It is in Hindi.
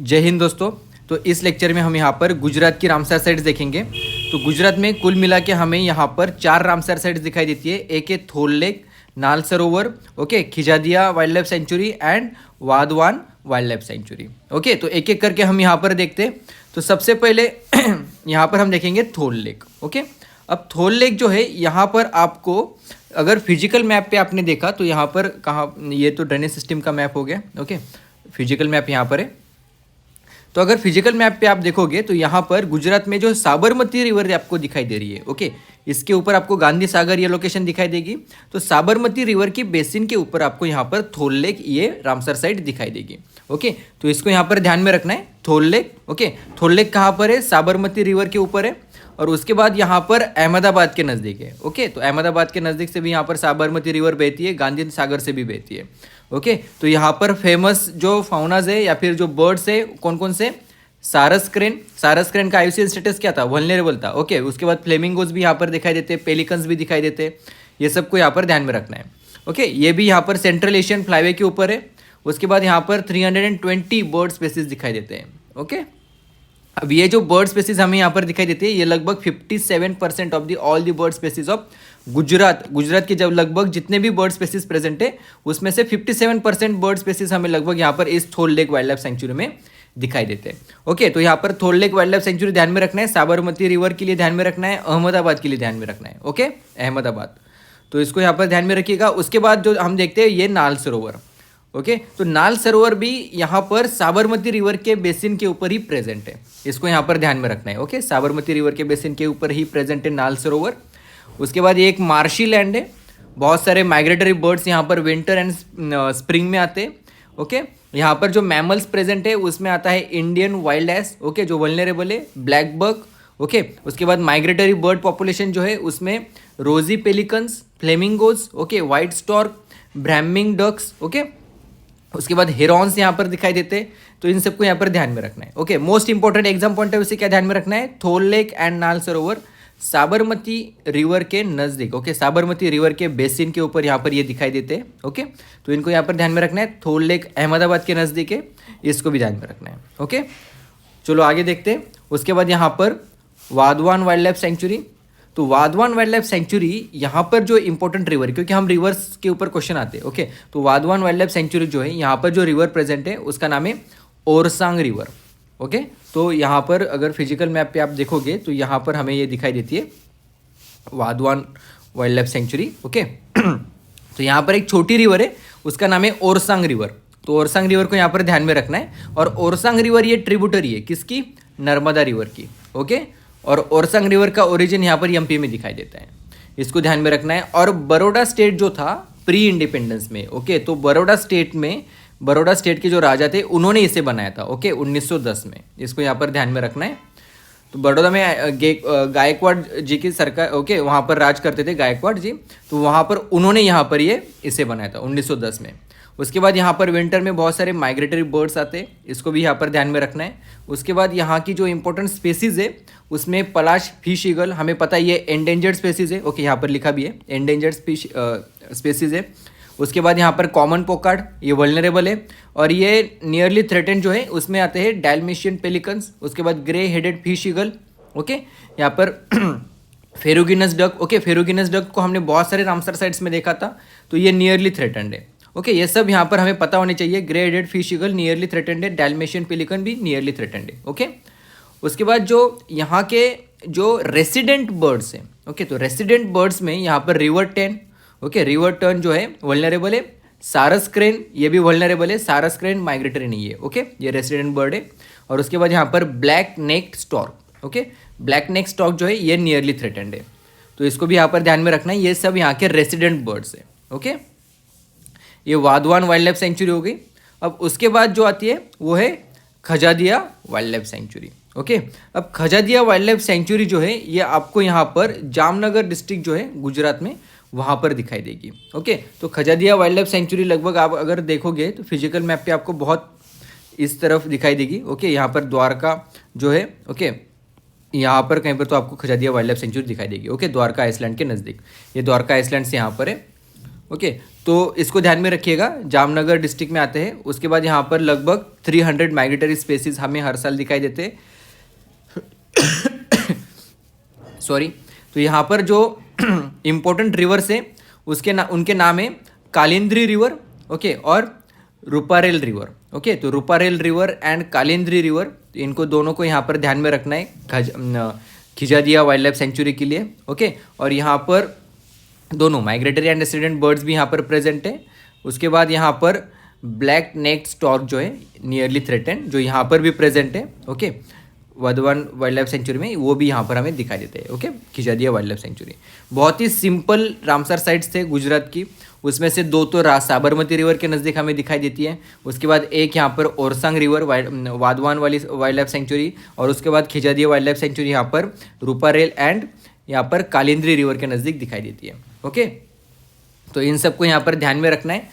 जय हिंद दोस्तों। तो इस लेक्चर में हम यहाँ पर गुजरात की रामसर साइट्स देखेंगे। तो गुजरात में कुल मिला के हमें यहाँ पर 4 रामसर साइट्स दिखाई देती है। एक है थोल lake, Nal Sarovar, okay, Khijadiya wildlife sanctuary and Wadhwan wildlife sanctuary. Okay, तो एक एक करके हम यहाँ पर देखते हैं। तो सबसे पहले यहाँ पर हम देखेंगे थोल लेक। ओके, अब थोल लेक जो है यहाँ पर आपको अगर फिजिकल मैप पे आपने देखा तो यहाँ पर कहाँ, ये तो ड्रेनेज सिस्टम का मैप हो गया। ओके, फिजिकल मैप यहाँ पर है। तो अगर फिजिकल मैप पे आप देखोगे तो यहाँ पर गुजरात में जो साबरमती रिवर आपको दिखाई दे रही है, ओके, इसके ऊपर आपको गांधी सागर ये लोकेशन दिखाई देगी। तो साबरमती रिवर की बेसिन के ऊपर आपको यहाँ पर थोल लेक ये रामसर साइट दिखाई देगी। ओके, तो इसको यहाँ पर ध्यान में रखना है, थोल लेक। ओके, थोल लेक कहाँ पर है? साबरमती रिवर के ऊपर है। और उसके बाद यहाँ पर अहमदाबाद के नज़दीक है। ओके, तो अहमदाबाद के नज़दीक से भी यहाँ पर साबरमती रिवर बहती है, गांधी सागर से भी बहती है। ओके, तो यहाँ पर फेमस जो फाउनाज है या फिर जो बर्ड्स है कौन कौन से? सारस क्रेन का आईयूसीएन स्टेटस क्या था? वल्नरेबल था। ओके, उसके बाद फ्लेमिंगोज भी यहाँ पर दिखाई देते हैं, पेलिकन्स भी दिखाई देते हैं। ये सबको यहाँ पर ध्यान में रखना है। ओके, ये भी यहाँ पर सेंट्रल एशियन फ्लाईवे के ऊपर है। उसके बाद यहाँ पर 320 बर्ड स्पेसीज दिखाई देते हैं। ओके, अब ये जो बर्ड स्पेसीज हमें यहाँ पर दिखाई देती है, ये लगभग 57% of the all the bird species of Gujarat के जब लगभग जितने भी बर्ड स्पेसीज प्रेजेंट है उसमें से 57% बर्ड स्पेसीज हमें लगभग यहाँ पर इस थोल लेक वाइल्ड लाइफ सेंचुरी में दिखाई देते हैं। ओके, तो यहाँ पर थोल लेक वाइल्ड लाइफ सेंचुरी ध्यान में रखना है, साबरमती रिवर के लिए ध्यान में रखना है, अहमदाबाद के लिए ध्यान में रखना है। ओके, अहमदाबाद, तो इसको यहाँ पर ध्यान में रखिएगा। उसके बाद जो हम देखते हैं ये नाल सरोवर। ओके, तो नाल सरोवर भी यहाँ पर साबरमती रिवर के बेसिन के ऊपर ही प्रेजेंट है, इसको यहाँ पर ध्यान में रखना है। ओके, साबरमती रिवर के बेसिन के ऊपर ही प्रेजेंट है नाल सरोवर। उसके बाद ये एक मार्शी लैंड है, बहुत सारे माइग्रेटरी बर्ड्स यहाँ पर विंटर एंड स्प्रिंग में आते हैं। ओके, यहाँ पर जो मैमल्स प्रेजेंट है उसमें आता है इंडियन वाइल्ड एस, ओके, जो वल्नरेबल है, ब्लैक बक। ओके, उसके बाद माइग्रेटरी बर्ड पॉपुलेशन जो है उसमें rosy pelicans, flamingos, okay, white stork, brahminy ducks. Okay, उसके बाद हेरॉन्स यहाँ पर दिखाई देते हैं। तो इन सबको यहाँ पर ध्यान में रखना है। Okay, most important exam point of view से क्या ध्यान में रखना है? थोल लेक एंड नाल सरोवर साबरमती रिवर के नज़दीक। ओके, साबरमती रिवर के बेसिन के ऊपर यहाँ पर ये दिखाई देते हैं। ओके, तो इनको यहाँ पर ध्यान में रखना है। थोल लेक अहमदाबाद के नज़दीक है, इसको भी ध्यान में रखना है। ओके, चलो आगे देखते हैं। उसके बाद यहाँ पर वाधवान वाइल्ड लाइफ सेंचुरी। तो वाधवान वाइल्ड लाइफ सेंचुरी यहाँ पर जो इंपॉर्टेंट रिवर, क्योंकि हम रिवर्स के ऊपर क्वेश्चन आते हैं। ओके, तो वाधवान वाइल्ड लाइफ सेंचुरी जो है यहाँ पर जो रिवर प्रेजेंट है उसका नाम है ओरसांग रिवर। ओके, तो यहाँ पर अगर फिजिकल मैप पे आप देखोगे तो यहाँ पर हमें ये दिखाई देती है Wadhwan wildlife sanctuary. Okay, तो यहाँ पर एक छोटी रिवर है, उसका नाम है ओरसांग रिवर। तो ओरसांग रिवर को यहाँ पर ध्यान में रखना है। और ओरसांग रिवर ये ट्रिब्यूटरी है किसकी? नर्मदा रिवर की। ओके, और ओरसांग रिवर का ओरिजिन यहाँ पर एमपी में दिखाई देता है, इसको ध्यान में रखना है। और बड़ौदा स्टेट जो था प्री इंडिपेंडेंस में, ओके, तो बड़ौदा स्टेट के जो राजा थे उन्होंने इसे बनाया था। ओके, 1910 में, इसको यहाँ पर ध्यान में रखना है। तो बड़ौदा में गायकवाड़ जी की सरकार, ओके, वहाँ पर राज करते थे गायकवाड़ जी, तो वहाँ पर उन्होंने यहाँ पर ये इसे बनाया था 1910 में। उसके बाद यहाँ पर विंटर में बहुत सारे माइग्रेटरी बर्ड्स आते हैं, इसको भी यहाँ पर ध्यान में रखना है। उसके बाद यहाँ की जो इंपॉर्टेंट स्पेसीज है उसमें पलाश फिश ईगल, हमें पता है ये एंडेंजर्ड स्पेसीज है। ओके, यहाँ पर लिखा भी है एंडेंजर्ड स्पेसीज है। उसके बाद यहाँ पर कॉमन पोकार्ड, ये वल्नरेबल है। और ये नियरली थ्रेटेंड जो है उसमें आते हैं डाल्मेशियन पेलिकन्स। उसके बाद grey headed fish eagle. Okay, यहाँ पर फेरुगिनस डक। ओके, फेरुगिनस डक को हमने बहुत सारे रामसर साइट्स में देखा था, तो ये नियरली थ्रेटेंड है। ओके, ये सब यहाँ पर हमें पता होने चाहिए। Grey headed fish eagle nearly threatened है, डाल्मेशियन पेलिकन भी नियरली थ्रेटेंड है। ओके, उसके बाद जो यहाँ के जो रेसिडेंट बर्ड्स हैं, ओके, तो रेसिडेंट बर्ड्स में यहाँ पर river ten, okay, river tern जो है वल्नरेबल है। सारस क्रेन ये भी वल्नरेबल है, सारस क्रेन माइग्रेटरी नहीं है। ओके, ये रेसिडेंट बर्ड है। और उसके बाद यहाँ पर black necked stork. Okay, black neck stork जो है ये नियरली थ्रेटेंड है, तो इसको भी यहाँ पर ध्यान में रखना है। ये सब यहाँ के रेसिडेंट बर्ड्स है। ओके, ये वाधवान वाइल्ड लाइफ सेंचुरी हो गई। अब उसके बाद जो आती है वो है खजादिया वाइल्ड लाइफ सेंचुरी। ओके, अब खजादिया वाइल्ड लाइफ सेंचुरी जो है ये आपको यहाँ पर जामनगर डिस्ट्रिक्ट जो है गुजरात में वहाँ पर दिखाई देगी। ओके, तो खजादिया वाइल्ड लाइफ सेंचुरी लगभग आप अगर देखोगे तो फिजिकल मैप पे आपको बहुत इस तरफ दिखाई देगी। ओके, यहाँ पर द्वारका जो है, ओके, यहाँ पर कहीं पर तो आपको खजादिया वाइल्ड लाइफ सेंचुरी दिखाई देगी। ओके, द्वारका आइसलैंड के नज़दीक, ये द्वारका आइसलैंड से यहाँ पर है। ओके, तो इसको ध्यान में रखिएगा, जामनगर डिस्ट्रिक्ट में आते हैं। उसके बाद यहाँ पर लगभग 300 माइग्रेटरी स्पेसीज हमें हर साल दिखाई देते हैं। सॉरी। तो यहाँ पर जो इम्पोर्टेंट रिवर्स है उनके नाम है कालिंद्री रिवर, ओके, और रूपारेल रिवर। ओके, तो Ruparel river and Kalindri river, इनको दोनों को यहाँ पर ध्यान में रखना है खिजादिया वाइल्ड लाइफ सेंचुरी के लिए। ओके, और यहाँ पर दोनों माइग्रेटरी एंड रेसिडेंट बर्ड्स भी यहाँ पर प्रेजेंट है। उसके बाद यहाँ पर ब्लैक नेक्ड स्टॉर्क जो है नियरली थ्रेटेंड, जो यहाँ पर भी प्रेजेंट है। Okay, Wadhwan wildlife sanctuary में वो भी यहाँ पर हमें दिखाई देते हैं। Okay, Khijadiya wildlife sanctuary. बहुत ही सिंपल रामसर साइट्स थे गुजरात की, उसमें से 2 तो साबरमती रिवर के नज़दीक हमें दिखाई देती है। उसके बाद एक यहाँ पर ओरसंग रिवर वाधवान वाली वाइल्ड लाइफ सेंचुरी, और उसके बाद खिजादिया वाइल्ड लाइफ सेंचुरी यहाँ पर रूपारेल एंड यहाँ पर कालिंद्री रिवर के नज़दीक दिखाई देती है। ओके, तो इन सबको यहाँ पर ध्यान में रखना है।